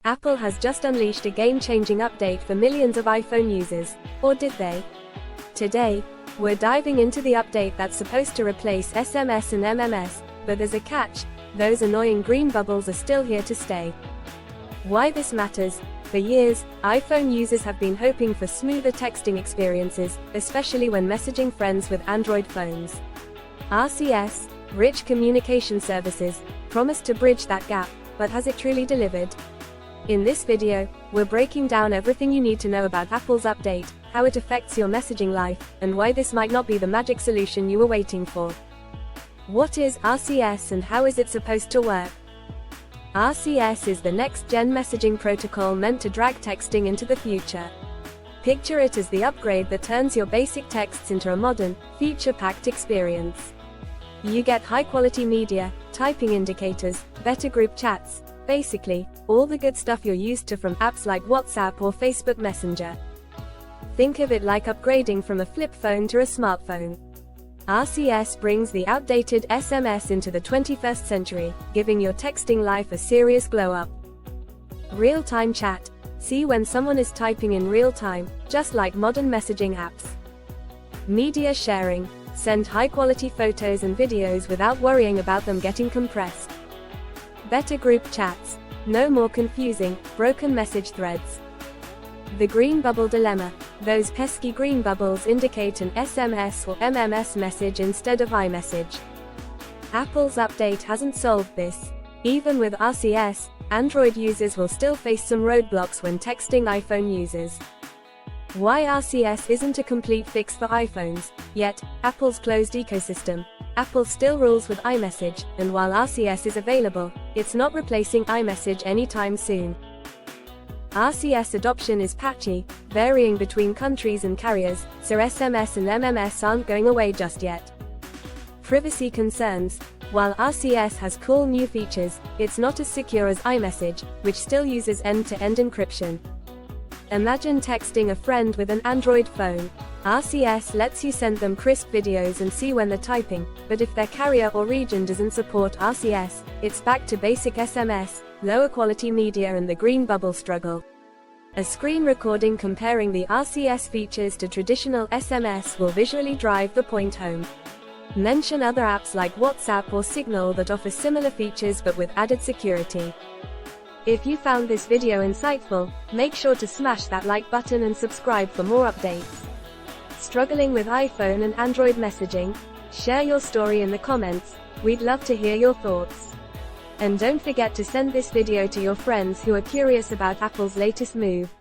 Apple has just unleashed a game-changing update for millions of iPhone users. Or did they? Today, we're diving into the update that's supposed to replace SMS and MMS, but there's a catch: those annoying green bubbles are still here to stay. Why this matters? For years, iPhone users have been hoping for smoother texting experiences, especially when messaging friends with Android phones. RCS, Rich Communication Services, promised to bridge that gap, but has it truly delivered? In this video, we're breaking down everything you need to know about Apple's update, how it affects your messaging life, and why this might not be the magic solution you were waiting for. What is RCS and how is it supposed to work? RCS is the next-gen messaging protocol meant to drag texting into the future. Picture it as the upgrade that turns your basic texts into a modern, feature-packed experience. You get high-quality media, typing indicators, better group chats, basically, all the good stuff you're used to from apps like WhatsApp or Facebook Messenger. Think of it like upgrading from a flip phone to a smartphone. RCS brings the outdated SMS into the 21st century, giving your texting life a serious glow-up. Real-time chat. See when someone is typing in real time, just like modern messaging apps. Media sharing. Send high-quality photos and videos without worrying about them getting compressed. Better group chats. No more confusing, broken message threads. The green bubble dilemma. Those pesky green bubbles indicate an SMS or MMS message instead of iMessage. Apple's update hasn't solved this. Even with RCS, Android users will still face some roadblocks when texting iPhone users. Why RCS isn't a complete fix for iPhones, yet, Apple's closed ecosystem. Apple still rules with iMessage, and while RCS is available, it's not replacing iMessage anytime soon. RCS adoption is patchy, varying between countries and carriers, so SMS and MMS aren't going away just yet. Privacy concerns. While RCS has cool new features, it's not as secure as iMessage, which still uses end-to-end encryption. Imagine texting a friend with an Android phone. RCS lets you send them crisp videos and see when they're typing, but if their carrier or region doesn't support RCS, it's back to basic SMS, lower quality media and the green bubble struggle. A screen recording comparing the RCS features to traditional SMS will visually drive the point home. Mention other apps like WhatsApp or Signal that offer similar features but with added security. If you found this video insightful, make sure to smash that like button and subscribe for more updates. Struggling with iPhone and Android messaging? Share your story in the comments, we'd love to hear your thoughts. And don't forget to send this video to your friends who are curious about Apple's latest move.